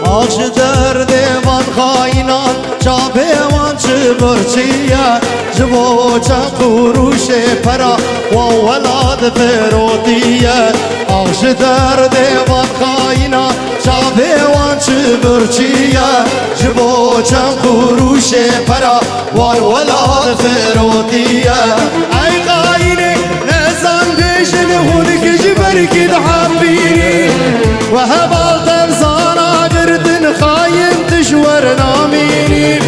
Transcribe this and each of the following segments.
آخش در دیوان خاینان چابه وان چه برچیه جبو چه قروش پرا و ولاد فرودیه آخش در دیوان خاینان چابه وان چه برچیه جبو چه قروش پرا و ولاد فرودیه ای خاینه نزان دیشن هونک جبرکی دحبینی و هبال تبزانا گردن خاين تشور ناميني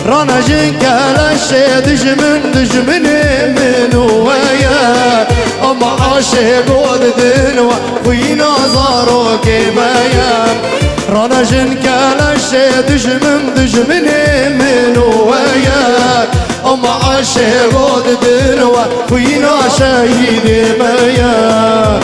رانا جنكال الشي دجمن من ويا اما عاشق ودنوا وين زارو كيبايا رانا جنكال الشي دجمن من ويا اما عاشق ودنوا وين شهيد بايا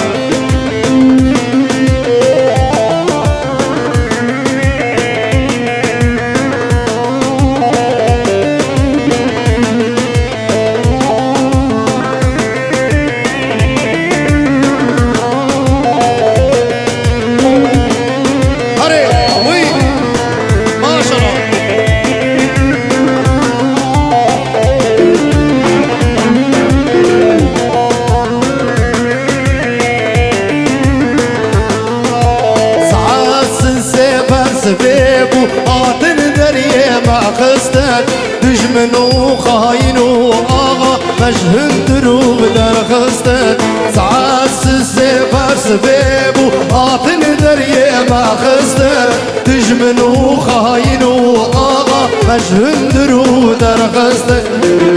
سبيبو آتن دريه ما خستك دجمنو خاينو آغا مجهن دروب در خستك سعاس السفر سبيبو آتن دريه ما خستك دجمنو خاينو آغا مجهن دروب در خستك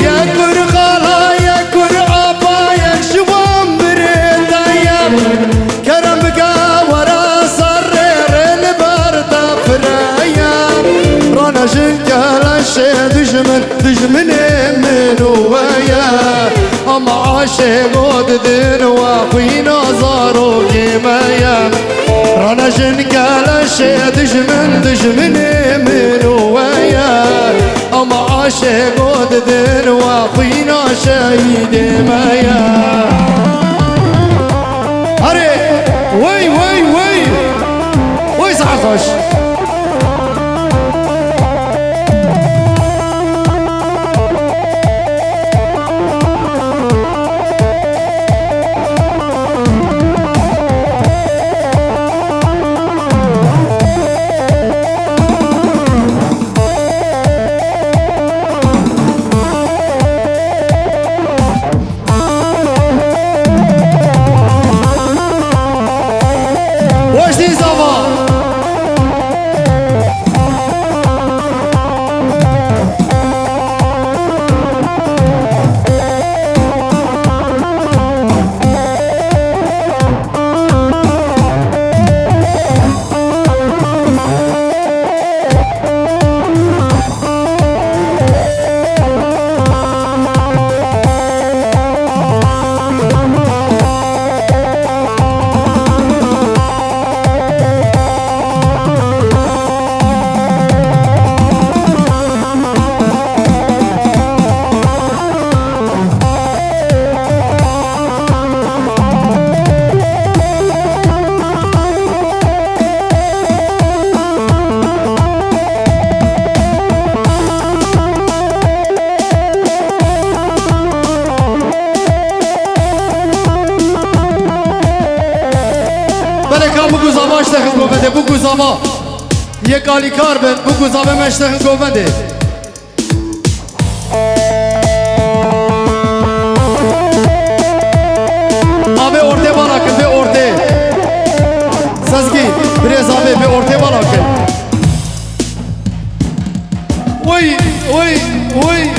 يا كر خالا يا كر عبا يا شوام بريدايا كرم بقى ورا صرير البرد رانا جنكال الشي دجمن من ويا اما عاشق ودن وفينا زارو كيمايا رانا جنكال الشي دجمن من ويا اما عاشق ودن وفينا شهيد مايا هري وي وي وي وي صحصش بگو زما اشتخن گوونده بگو زما یک کاری کار بند بگو زما مشتخن گوونده آبه ارده بالا کن به ارده سزگی بریز آبه به ارده بالا کن وی وی وی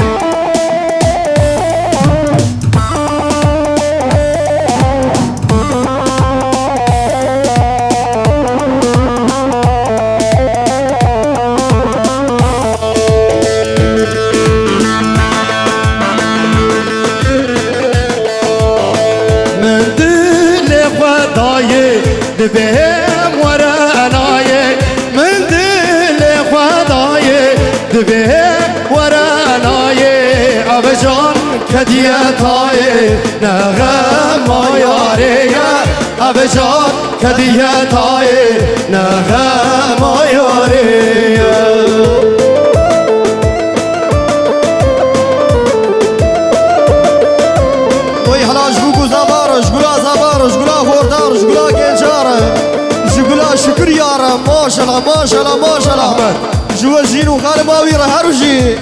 دبهم وراناي من دل خداي دبهم وراناي ابجان كديتاي نغم ياري أبجار كدية تاي نغم ياري وي حلا جبوكو زبار جبلا زبار جبلا خوردار جبلا گنجار جبلا شكر يارا ما شاء الله ما شاء الله ما شاء الله جوا جينو غالباوي رهروجي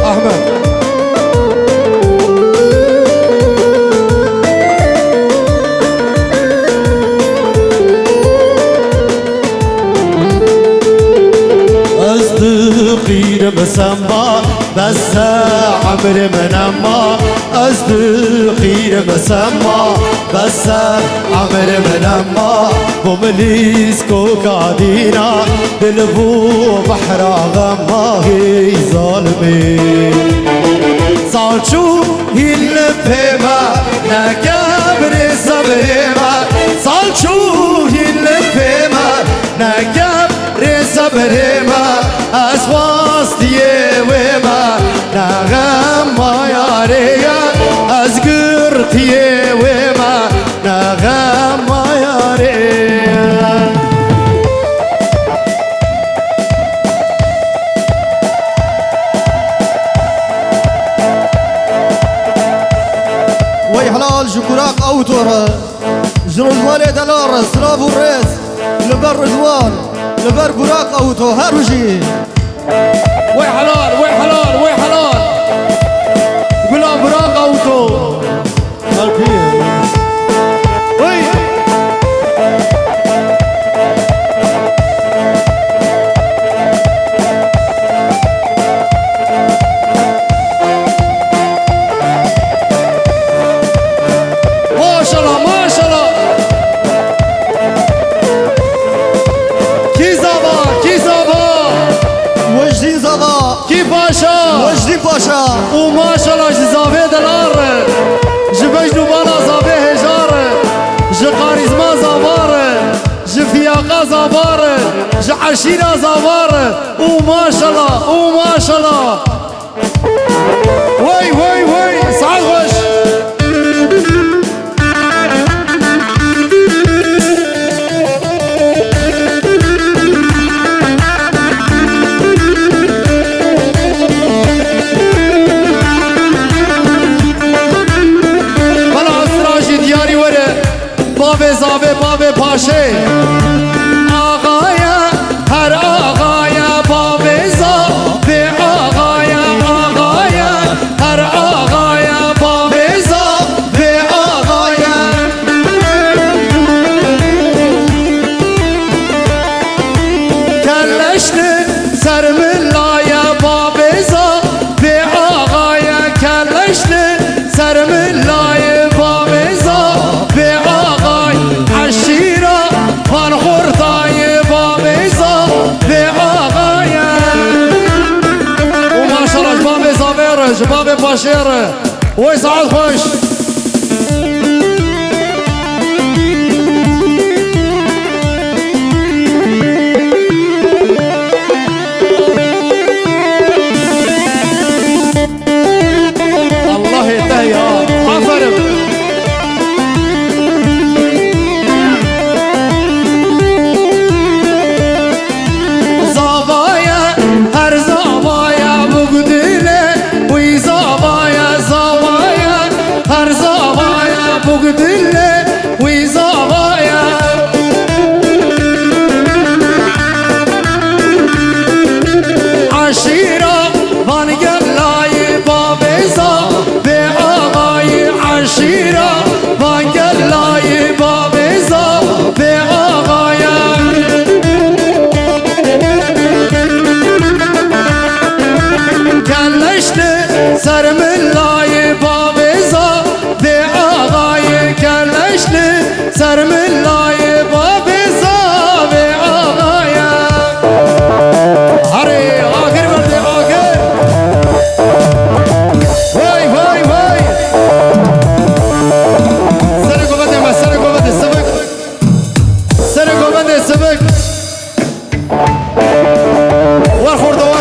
أحمد أصدقي مسمى بس عمر منما أصدقي مسمى بس عمر منما بمليس كوكادينا دلبو بحر غما هي ظالمي صالشو هيل بما نكبر صبرما صالشو هيل بما نكبر صبرما أسواس وما نغم ما ياريا أزقر وما نغم ما ياريا وي حلال جكراق أوتور جرزوالي دلار سراب الرئيس لبر رجوان لبر براق أوتو هروجي وي حلال وي حلال وي حلال بلا براق أوتو وي ما شاء الله ما شاء الله كي زابا وجدين زبا كي باشا وجدين باشا وما شاء الله جزافي دلار جبجنو بالا زافي هجار جقاريزما زافار جفياقا زافار جعشيرا زافار وما شاء الله وما شاء الله وي وي وي سعد غش بابي زابي بابي باشي آغايا هر آغايا بابي زابي آغايا آغايا هر آغايا بابي زابي آغايا كلشني سر ملايا بابي زابي آغايا كلشني سر ملايا بابي زابي عشيرة فالخور طيبة بيزا بآغايا وما شاء الله جبابي زابير جبابي باشير ويسعد خوش الله يتهي عفرم سر ملای بابزا به آقای کلشنه سر ملای بابزا به آقای هره آخر برده آخر وای وای وای سر گوبنده سر گوبنده سبک سر گوبنده سبک ور خورده ور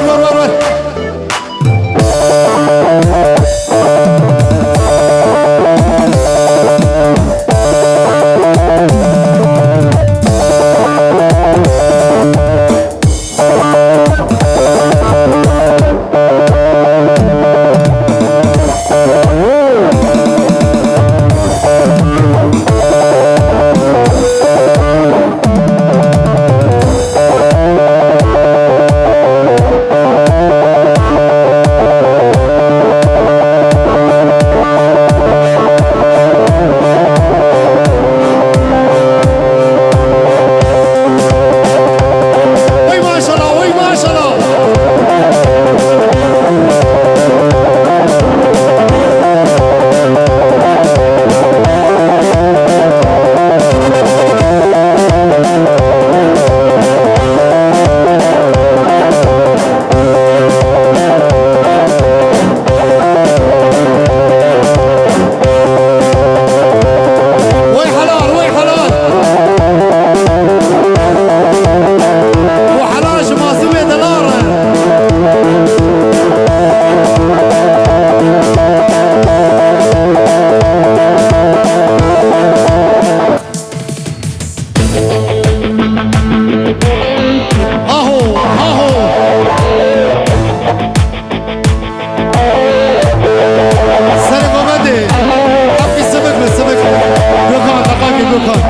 مبروكان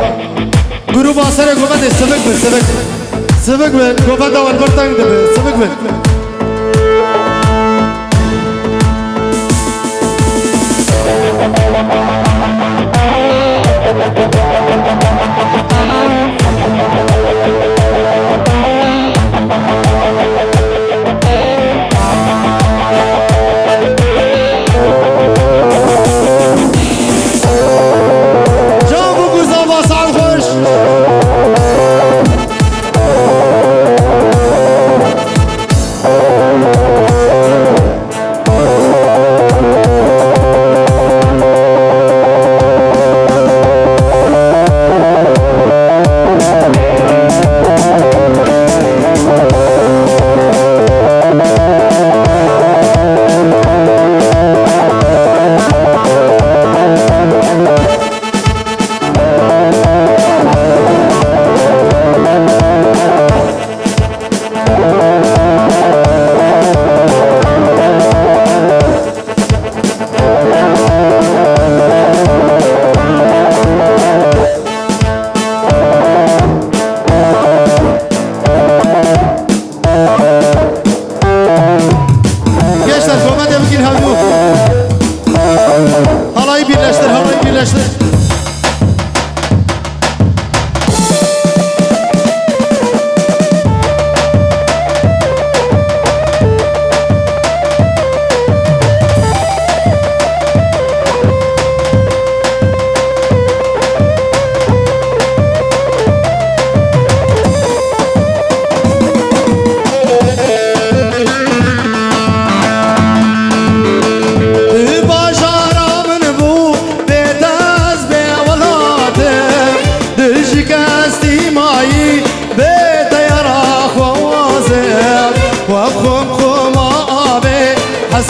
گروه باسر گوبه ده سبک بن سبک بن گوبه ده ولبر تنگ ده سبک بن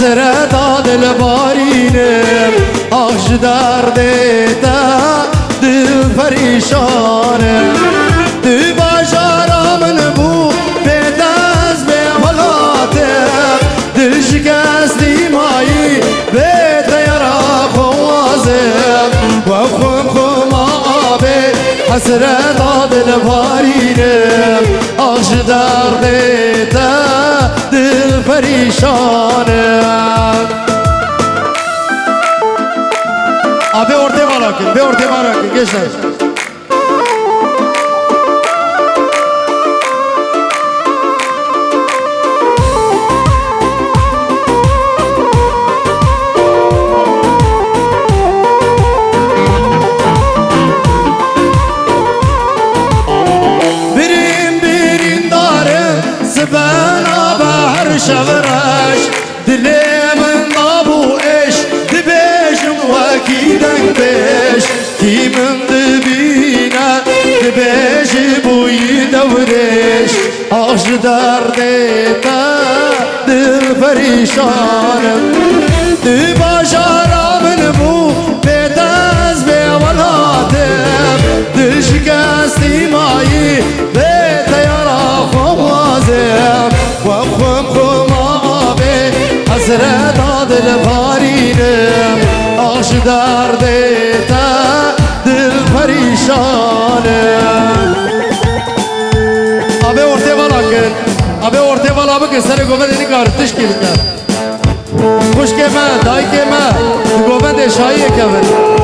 حسرة دل بارینم آخش دردتا دل پریشانم دو باجارا من بو به دست به ولاتم دل شکستی مایی به تیرا خوازم و خم خم آبه حسرة دل بارینم آخش دردتا دل پریشانم آبه ارده بالا کن به ارده بالا کن گشتن شغرش دلی من نابو اش دبیشم وکی دنگ بیش کی من دبینه دبیش بوی دورش آخش دردتا دل پریشانم دی باجارا من بو به دست به ولاتم دل شکستی مایی به تیارا خوازم و خم خم آبه حسرت دل بارینم آخش دردتا دل پریشانم آبه ارته والا کن آبه ارته والا بکن سر گوبه دینی کارتش کی بکن خوش که من دای که من گوبه دشایی که من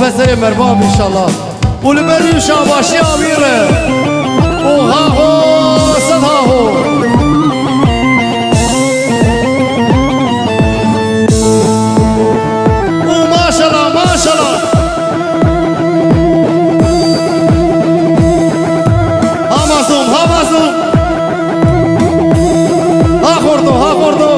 بسر مرباب ان شاء الله والبري شاباشي اميره وها هو صدها هو وما شاء الله ما شاء الله همازوم ها خوردو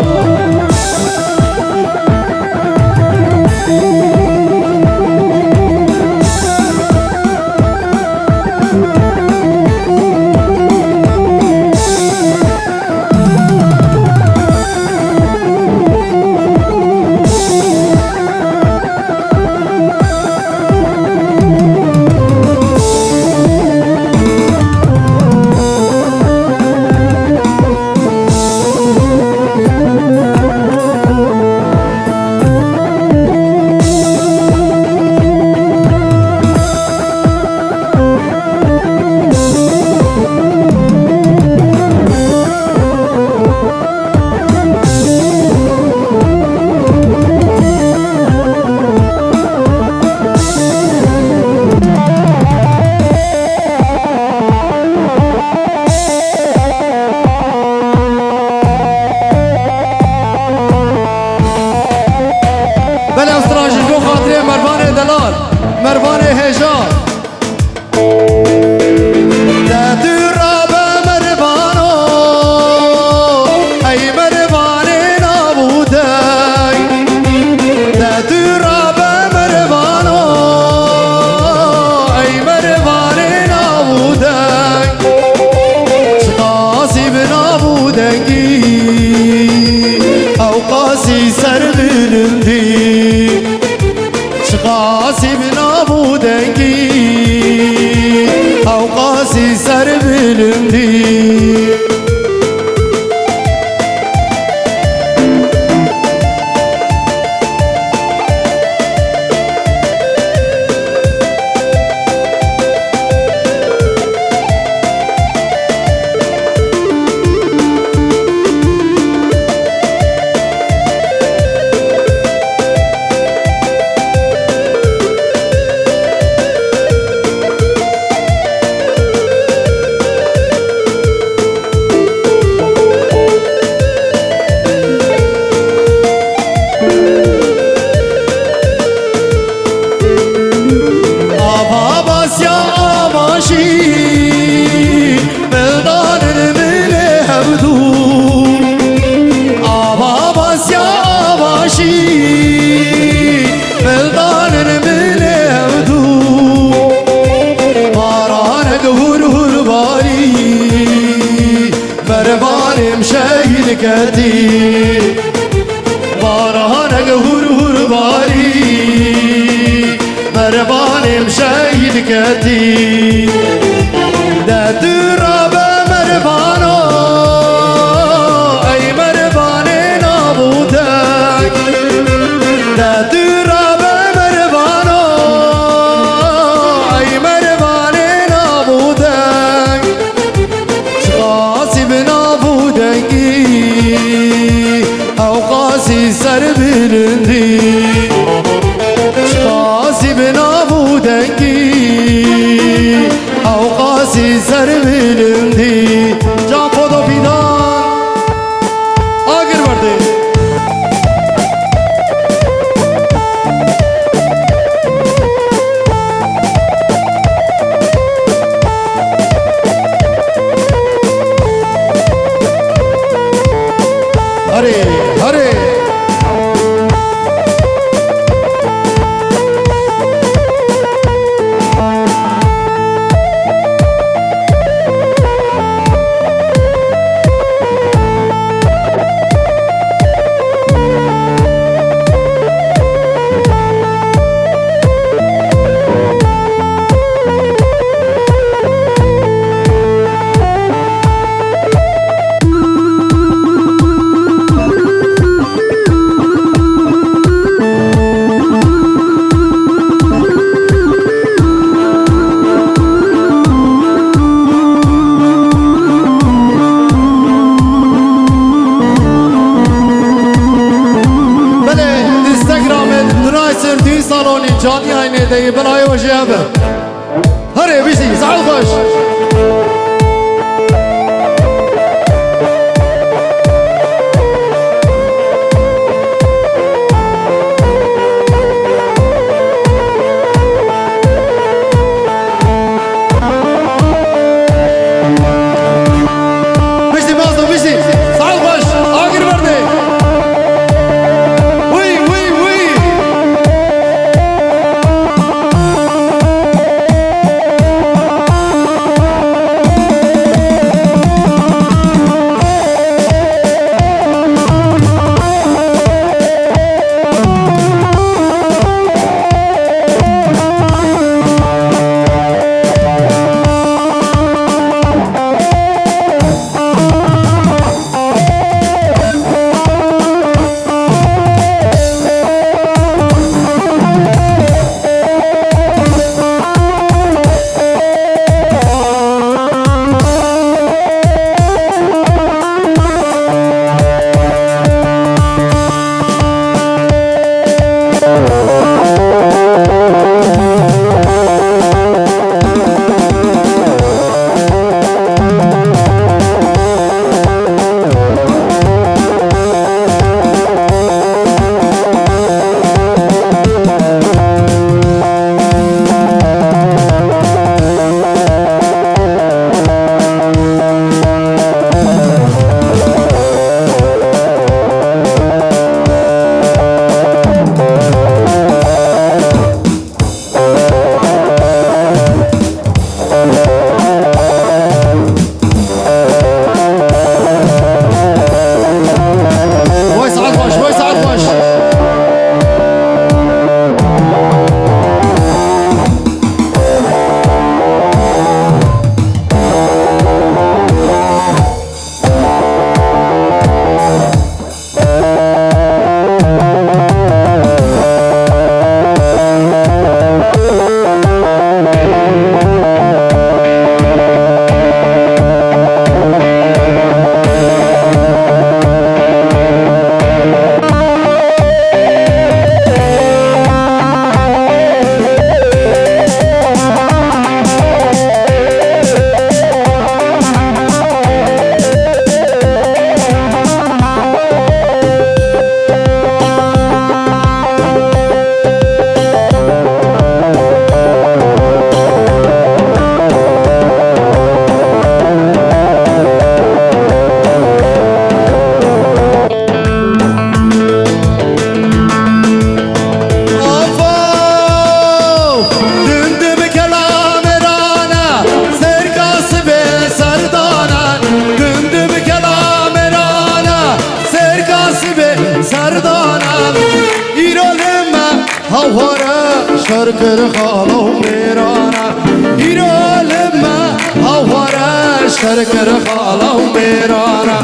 شركر خالو ميرانا هيرو لما هورا شركر خالو ميرانا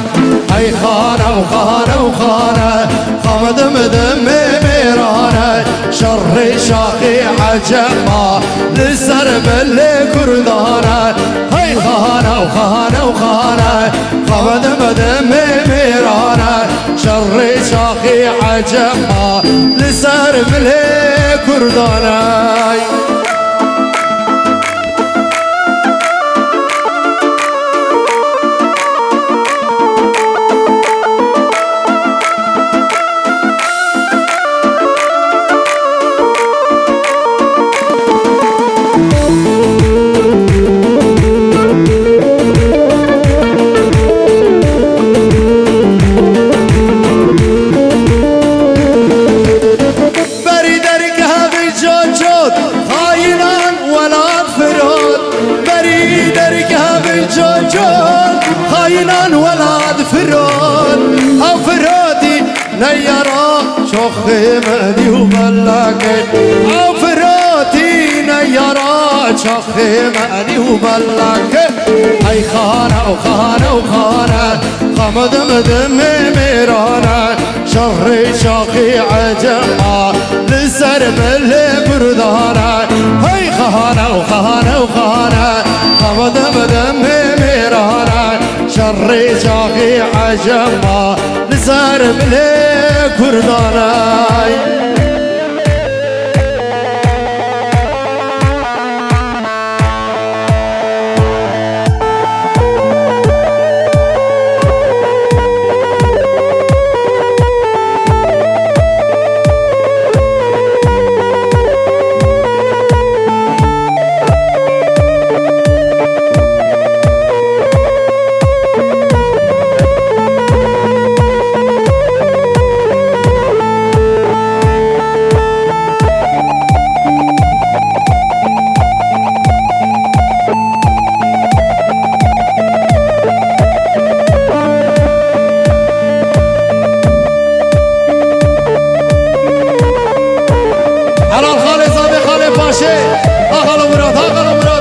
هاي خانة وخانة وخانة خمد مدم ميرانا شر شاخي عجمة للسرب اللي كردانا هاي خانة وخانة وخانة خمد مدم ميرانا شر شاخي عجمة للسرب اللي كرداناي خاينان ولاد فرود او فرودي نيرا شخ مهدي وبلاك او فرودي نيرا شخ مهدي وبلاك هاي خانة وخانة وخانة خمد مدم ميرانا شر شاخي عجمة للسرب اللي بردانا هاي خانة وخانة وخانة خمد مدم ميرانا شر شاخي عجمة لسرب اللي كرداناي أخلو مراد